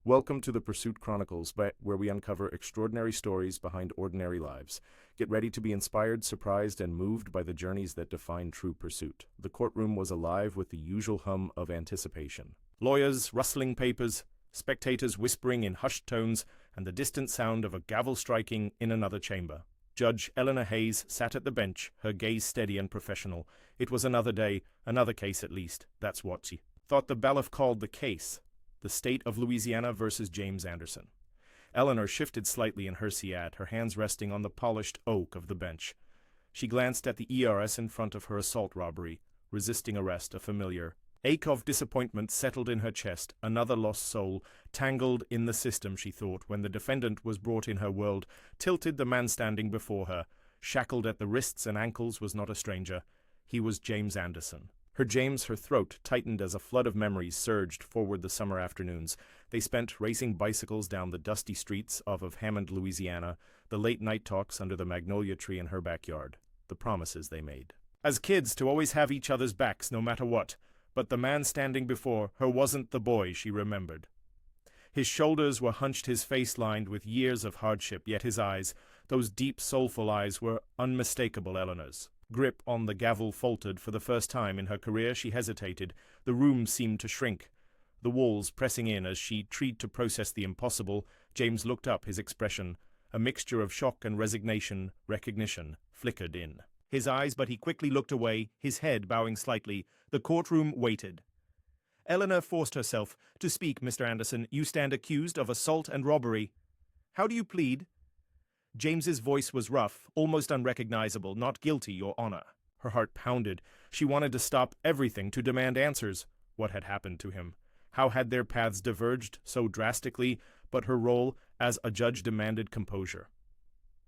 Welcome to the Pursuit Chronicles, where we uncover extraordinary stories behind ordinary lives. Get ready to be inspired, surprised, and moved by the journeys that define true pursuit. The courtroom was alive with the usual hum of anticipation. Lawyers rustling papers, spectators whispering in hushed tones, and the distant sound of a gavel striking in another chamber. Judge Eleanor Hayes sat at the bench, her gaze steady and professional. It was another day, another case at least. That's what she thought the bailiff called the case. The state of Louisiana versus James Anderson. Eleanor shifted slightly in her seat, her hands resting on the polished oak of the bench. She glanced at the ERS in front of her assault robbery, resisting arrest, a familiar ache of disappointment settled in her chest, another lost soul, tangled in the system, she thought, when the defendant was brought in her world, tilted the man standing before her, shackled at the wrists and ankles, was not a stranger. He was James Anderson. Her throat tightened as a flood of memories surged forward the summer afternoons they spent racing bicycles down the dusty streets of Hammond, Louisiana, the late-night talks under the magnolia tree in her backyard, the promises they made. As kids, to always have each other's backs no matter what, but the man standing before her wasn't the boy she remembered. His shoulders were hunched, his face lined with years of hardship, yet his eyes, those deep, soulful eyes, were unmistakable Eleanor's. Grip on the gavel faltered. For the first time in her career she hesitated. The room seemed to shrink, the walls pressing in as she tried to process the impossible. James looked up, his expression, a mixture of shock and resignation, recognition, flickered in his eyes, but he quickly looked away, his head bowing slightly. The courtroom waited. Eleanor forced herself to speak. "Mr. Anderson, you stand accused of assault and robbery. How do you plead?" James's voice was rough, almost unrecognizable. "Not guilty, Your Honor." Her heart pounded. She wanted to stop everything, to demand answers. What had happened to him? How had their paths diverged so drastically? But her role as a judge demanded composure.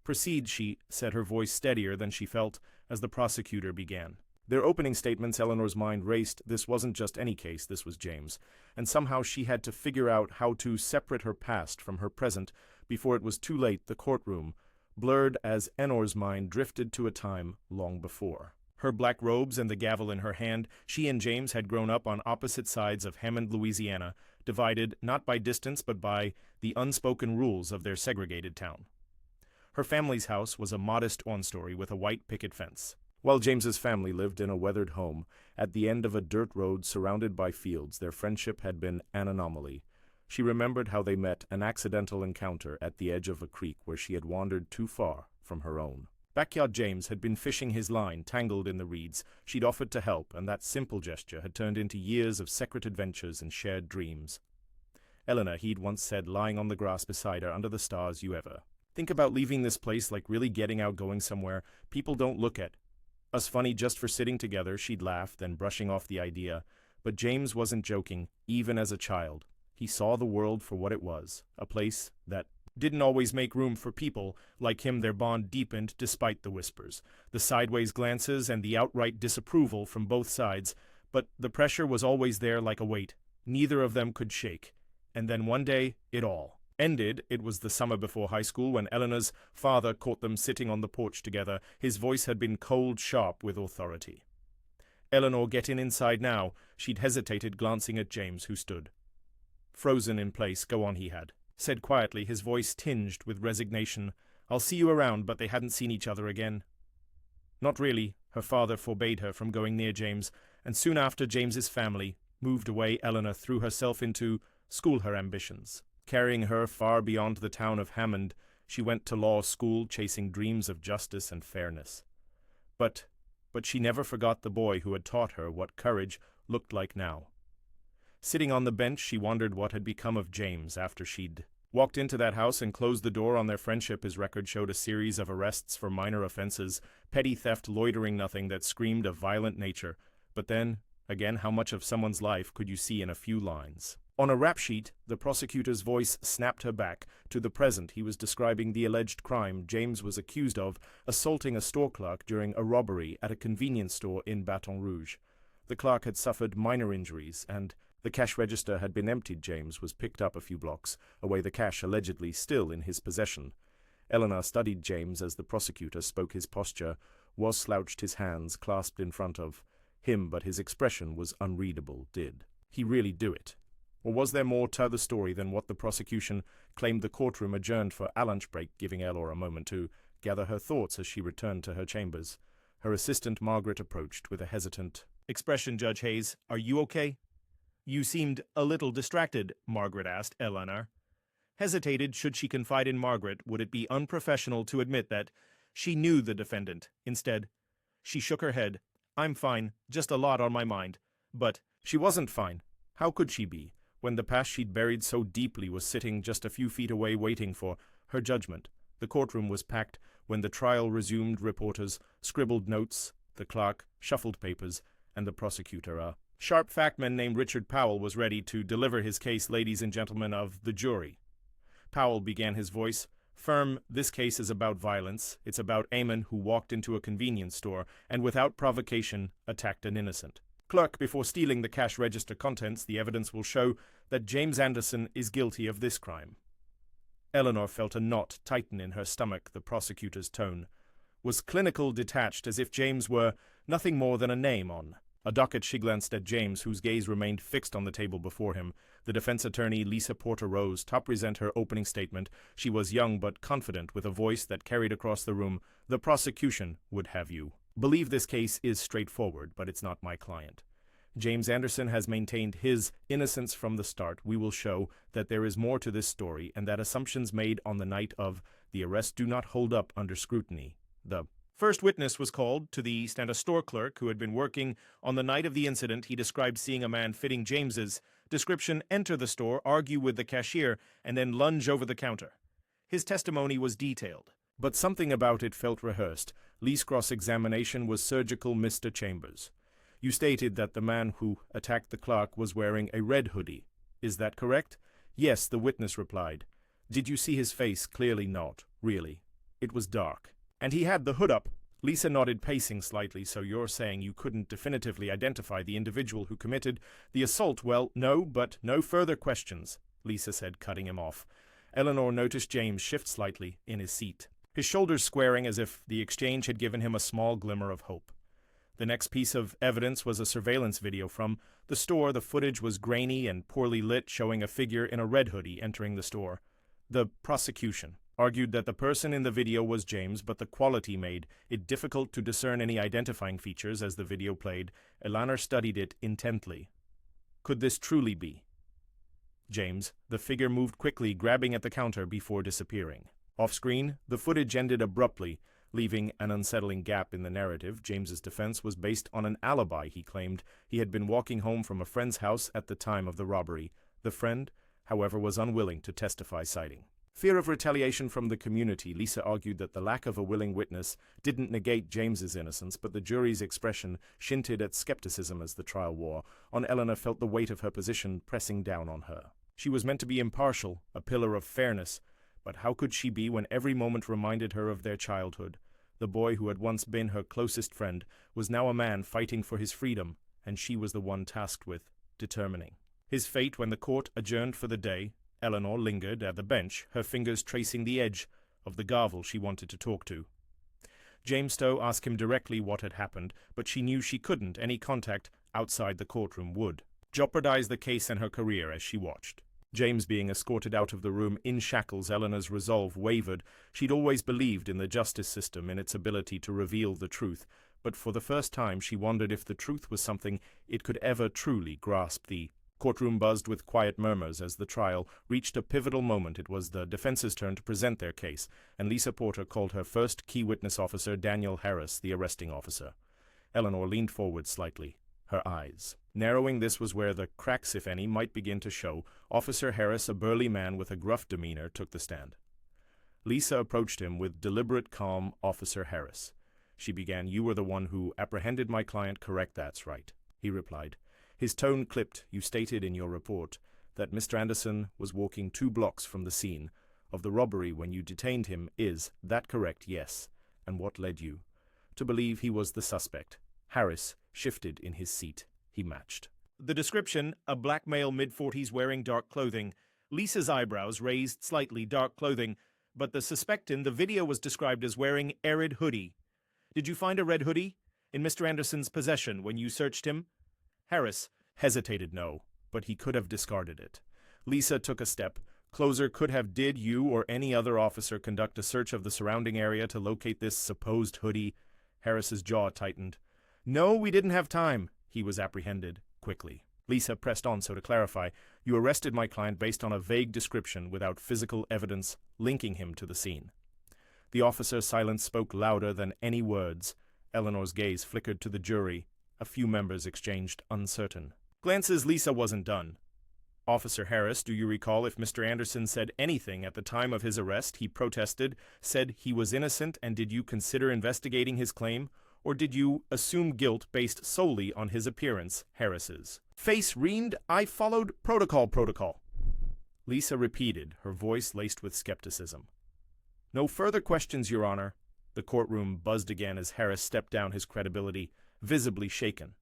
"Proceed," she said, her voice steadier than she felt, as the prosecutor began. Their opening statements, Eleanor's mind raced. This wasn't just any case, this was James. And somehow she had to figure out how to separate her past from her present before it was too late. The courtroom blurred as Eleanor's mind drifted to a time long before. Her black robes and the gavel in her hand, she and James had grown up on opposite sides of Hammond, Louisiana, divided not by distance but by the unspoken rules of their segregated town. Her family's house was a modest one-story with a white picket fence, while James's family lived in a weathered home at the end of a dirt road surrounded by fields. Their friendship had been an anomaly. She remembered how they met, an accidental encounter at the edge of a creek where she had wandered too far from her own backyard. James had been fishing his line, tangled in the reeds. She'd offered to help, and that simple gesture had turned into years of secret adventures and shared dreams. "Eleanor," he'd once said, lying on the grass beside her under the stars, "you ever think about leaving this place, like really getting out, going somewhere? People don't look at us funny just for sitting together." She'd laughed, then brushing off the idea. But James wasn't joking, even as a child. He saw the world for what it was, a place that didn't always make room for people like him. Their bond deepened despite the whispers, the sideways glances, and the outright disapproval from both sides. But the pressure was always there, like a weight neither of them could shake. And then one day, it all ended. It was the summer before high school, when Eleanor's father caught them sitting on the porch together. His voice had been cold, sharp, with authority. "Eleanor, get inside now." She'd hesitated, glancing at James, who stood frozen in place. "Go on," he had said quietly, his voice tinged with resignation. "I'll see you around." But they hadn't seen each other again. Not really. Her father forbade her from going near James, and soon after James's family moved away, Eleanor threw herself into school. Her ambitions carrying her far beyond the town of Hammond. She went to law school, chasing dreams of justice and fairness. But she never forgot the boy who had taught her what courage looked like. Now, sitting on the bench, she wondered what had become of James after she'd walked into that house and closed the door on their friendship. His record showed a series of arrests for minor offenses, petty theft, loitering, nothing that screamed of violent nature. But then, again, how much of someone's life could you see in a few lines? On a rap sheet, the prosecutor's voice snapped her back to the present. He was describing the alleged crime. James was accused of assaulting a store clerk during a robbery at a convenience store in Baton Rouge. The clerk had suffered minor injuries, and the cash register had been emptied. James was picked up a few blocks away, the cash allegedly still in his possession. Eleanor studied James as the prosecutor spoke. His posture was slouched, his hands clasped in front of him, but his expression was unreadable. Did he really do it? Or was there more to the story than what the prosecution claimed? The courtroom adjourned for a lunch break, giving Elor a moment to gather her thoughts as she returned to her chambers. Her assistant Margaret approached with a hesitant expression. "Judge Hayes, are you okay?" "You seemed a little distracted," Margaret asked. Eleanor hesitated. Should she confide in Margaret? Would it be unprofessional to admit that she knew the defendant? Instead, she shook her head. "I'm fine, just a lot on my mind." But she wasn't fine. How could she be, when the past she'd buried so deeply was sitting just a few feet away waiting for her judgment? The courtroom was packed when the trial resumed. Reporters scribbled notes, the clerk shuffled papers, and the prosecutor, a sharp factman named Richard Powell, was ready to deliver his case. "Ladies and gentlemen of the jury," Powell began, his voice firm, "this case is about violence. It's about a man who walked into a convenience store and without provocation attacked an innocent clerk before stealing the cash register contents. The evidence will show that James Anderson is guilty of this crime." Eleanor felt a knot tighten in her stomach. The prosecutor's tone was clinical, detached, as if James were nothing more than a name on a docket. She glanced at James, whose gaze remained fixed on the table before him. The defense attorney, Lisa Porter, rose to present her opening statement. She was young but confident, with a voice that carried across the room. "The prosecution would have you believe this case is straightforward, but it's not my client. James Anderson has maintained his innocence from the start. We will show that there is more to this story and that assumptions made on the night of the arrest do not hold up under scrutiny." The first witness was called to the East, and a store clerk who had been working on the night of the incident. He described seeing a man fitting James's description enter the store, argue with the cashier, and then lunge over the counter. His testimony was detailed, but something about it felt rehearsed. Lee's cross-examination was surgical. "Mr. Chambers, you stated that the man who attacked the clerk was wearing a red hoodie. Is that correct?" "Yes," the witness replied. "Did you see his face?" "Clearly not. Really. It was dark. And he had the hood up." Lisa nodded, pacing slightly. "So you're saying you couldn't definitively identify the individual who committed the assault?" "Well, no, but no further questions," Lisa said, cutting him off. Eleanor noticed James shift slightly in his seat, his shoulders squaring as if the exchange had given him a small glimmer of hope. The next piece of evidence was a surveillance video from the store. The footage was grainy and poorly lit, showing a figure in a red hoodie entering the store. The prosecution argued that the person in the video was James, but the quality made it difficult to discern any identifying features as the video played. Eleanor studied it intently. Could this truly be James? The figure moved quickly, grabbing at the counter before disappearing. Off-screen, the footage ended abruptly, leaving an unsettling gap in the narrative. James's defense was based on an alibi. He claimed he had been walking home from a friend's house at the time of the robbery. The friend, however, was unwilling to testify, citing fear of retaliation from the community. Lisa argued that the lack of a willing witness didn't negate James's innocence, but the jury's expression hinted at skepticism as the trial wore on. Eleanor felt the weight of her position pressing down on her. She was meant to be impartial, a pillar of fairness, but how could she be when every moment reminded her of their childhood? The boy who had once been her closest friend was now a man fighting for his freedom, and she was the one tasked with determining his fate. When the court adjourned for the day, Eleanor lingered at the bench, her fingers tracing the edge of the gavel she wanted to talk to. James Stowe asked him directly what had happened, but she knew she couldn't. Any contact outside the courtroom would jeopardize the case and her career. As she watched James being escorted out of the room in shackles, Eleanor's resolve wavered. She'd always believed in the justice system, in its ability to reveal the truth, but for the first time she wondered if the truth was something it could ever truly grasp. The courtroom buzzed with quiet murmurs as the trial reached a pivotal moment. It was the defense's turn to present their case, and Lisa Porter called her first key witness, Officer Daniel Harris, the arresting officer. Eleanor leaned forward slightly, her eyes narrowing. This was where the cracks, if any, might begin to show. Officer Harris, a burly man with a gruff demeanor, took the stand. Lisa approached him with deliberate calm. "Officer Harris," she began, "you were the one who apprehended my client, correct?" "That's right," he replied. His tone clipped. "You stated in your report that Mr. Anderson was walking 2 blocks from the scene of the robbery when you detained him. Is that correct?" "Yes." "And what led you to believe he was the suspect?" Harris shifted in his seat. He matched the description, a black male mid-40s wearing dark clothing. Lisa's eyebrows raised slightly. Dark clothing, but the suspect in the video was described as wearing a red hoodie. "Did you find a red hoodie in Mr. Anderson's possession when you searched him?" Harris hesitated. "No." but he could have discarded it. Lisa took a step. Closer could have did you or any other officer conduct a search of the surrounding area to locate this supposed hoodie? Harris's jaw tightened. No, we didn't have time. He was apprehended, quickly. Lisa pressed on, so to clarify, you arrested my client based on a vague description without physical evidence linking him to the scene. The officer's silence spoke louder than any words. Eleanor's gaze flickered to the jury. A few members exchanged uncertain glances. Lisa wasn't done. Officer Harris, do you recall if Mr. Anderson said anything at the time of his arrest? He protested, said he was innocent, and did you consider investigating his claim? Or did you assume guilt based solely on his appearance, Harris's? Face reamed, I followed protocol. Lisa repeated, her voice laced with skepticism. No further questions, Your Honor. The courtroom buzzed again as Harris stepped down, his credibility visibly shaken.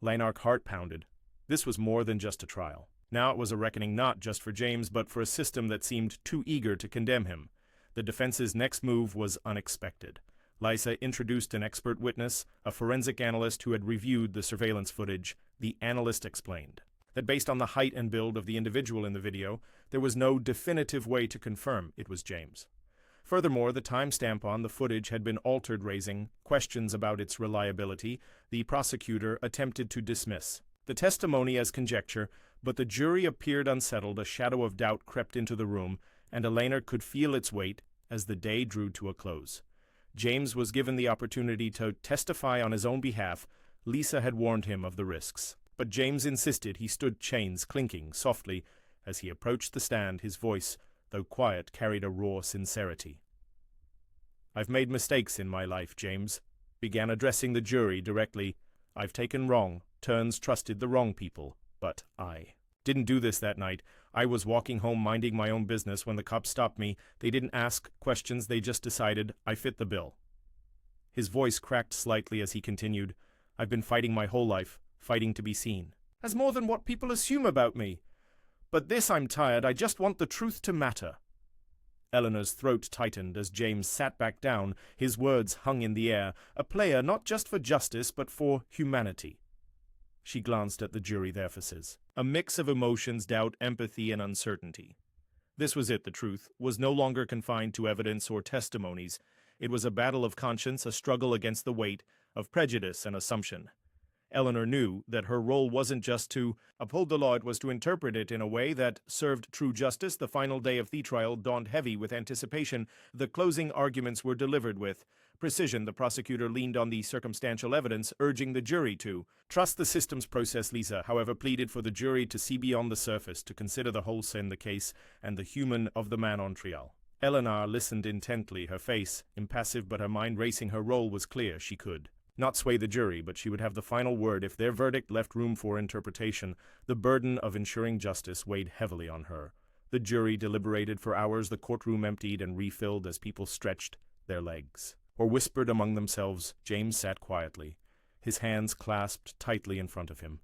Lanark's heart pounded. This was more than just a trial. Now it was a reckoning not just for James, but for a system that seemed too eager to condemn him. The defense's next move was unexpected. Lisa introduced an expert witness, a forensic analyst who had reviewed the surveillance footage. The analyst explained that based on the height and build of the individual in the video, there was no definitive way to confirm it was James. Furthermore, the timestamp on the footage had been altered, raising questions about its reliability. The prosecutor attempted to dismiss the testimony as conjecture, but the jury appeared unsettled. A shadow of doubt crept into the room, and Elena could feel its weight as the day drew to a close. James was given the opportunity to testify on his own behalf. Lisa had warned him of the risks, but James insisted. He stood, chains clinking softly as he approached the stand. His voice, though quiet, carried a raw sincerity. I've made mistakes in my life, James. Began addressing the jury directly. I've taken wrong turns, trusted the wrong people, but I didn't do this that night. I was walking home minding my own business when the cops stopped me. They didn't ask questions, they just decided I fit the bill. His voice cracked slightly as he continued, I've been fighting my whole life, fighting to be seen. As more than what people assume about me. But this I'm tired, I just want the truth to matter. Eleanor's throat tightened as James sat back down. His words hung in the air, a player not just for justice but for humanity. She glanced at the jury, their faces. A mix of emotions, doubt, empathy, and uncertainty. This was it, the truth was no longer confined to evidence or testimonies. It was a battle of conscience, a struggle against the weight of prejudice and assumption. Eleanor knew that her role wasn't just to uphold the law, it was to interpret it in a way that served true justice. The final day of the trial dawned heavy with anticipation. The closing arguments were delivered with precision. The prosecutor leaned on the circumstantial evidence, urging the jury to trust the system's process. Lisa, however, pleaded for the jury to see beyond the surface, to consider the whole in the case and the human of the man on trial. Eleanor listened intently, her face impassive but her mind racing. Her role was clear. She could not sway the jury, but she would have the final word if their verdict left room for interpretation. The burden of ensuring justice weighed heavily on her. The jury deliberated for hours. The courtroom emptied and refilled as people stretched their legs or whispered among themselves. James sat quietly, his hands clasped tightly in front of him.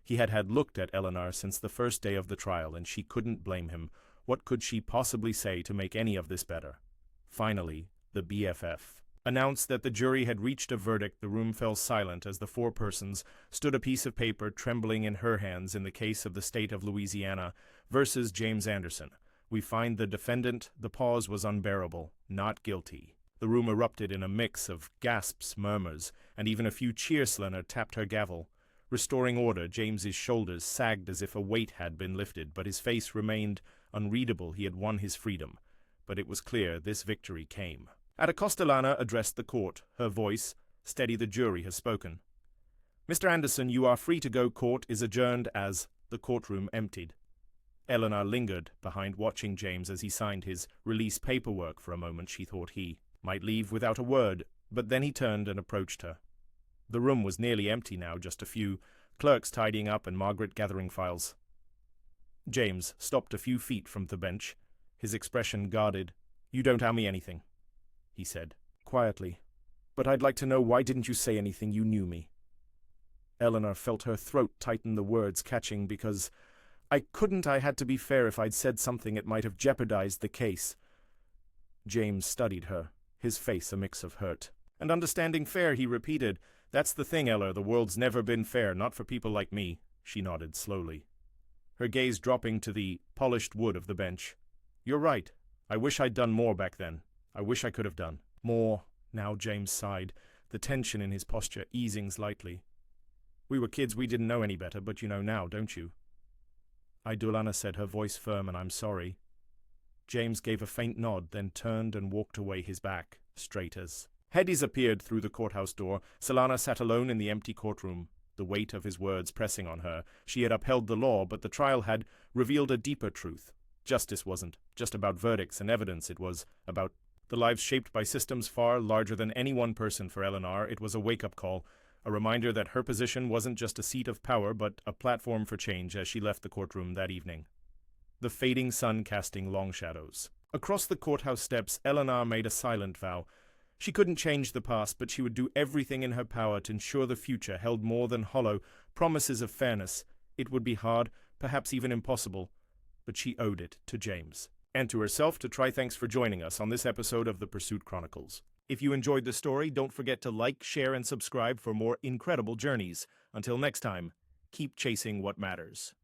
He had looked at Eleanor since the first day of the trial, and she couldn't blame him. What could she possibly say to make any of this better? Finally, the BFF announced that the jury had reached a verdict. The room fell silent as the four persons stood, a piece of paper trembling in her hands. In the case of the state of Louisiana versus James Anderson, we find the defendant. The pause was unbearable. Not guilty. The room erupted in a mix of gasps, murmurs, and even a few cheers. Eleanor tapped her gavel, restoring order. James's shoulders sagged as if a weight had been lifted, but his face remained unreadable. He had won his freedom, but it was clear this victory came. Atacostalana addressed the court, her voice steady. The jury has spoken. Mr. Anderson, you are free to go. Court is adjourned as the courtroom emptied. Eleanor lingered behind, watching James as he signed his release paperwork. For a moment she thought he might leave without a word, but then he turned and approached her. The room was nearly empty now, just a few clerks tidying up and Margaret gathering files. James stopped a few feet from the bench, his expression guarded. You don't owe me anything, he said quietly, but I'd like to know, why didn't you say anything? You knew me. Eleanor felt her throat tighten, the words catching. Because I couldn't. I had to be fair. If I'd said something, it might have jeopardized the case. James studied her, his face a mix of hurt and understanding. Fair, he repeated. That's the thing, Eller. The world's never been fair, not for people like me. She nodded slowly. her gaze dropping to the polished wood of the bench. "You're right. I wish I'd done more back then. I wish I could have done more." Now James sighed, the tension in his posture easing slightly. "We were kids, we didn't know any better, but you know now, don't you?" "I do," Lana said, her voice firm, "and I'm sorry." James gave a faint nod, then turned and walked away, his back straight as. Heddes appeared through the courthouse door. Solana sat alone in the empty courtroom, the weight of his words pressing on her. She had upheld the law, but the trial had revealed a deeper truth. Justice wasn't just about verdicts and evidence, it was about the lives shaped by systems far larger than any one person. For Eleanor, it was a wake-up call, a reminder that her position wasn't just a seat of power, but a platform for change as she left the courtroom that evening. The fading sun casting long shadows. Across the courthouse steps, Eleanor made a silent vow. She couldn't change the past, but she would do everything in her power to ensure the future held more than hollow promises of fairness. It would be hard, perhaps even impossible, but she owed it to James. And to herself to try. Thanks for joining us on this episode of the Pursuit Chronicles. If you enjoyed the story, don't forget to like, share, and subscribe for more incredible journeys. Until next time, keep chasing what matters.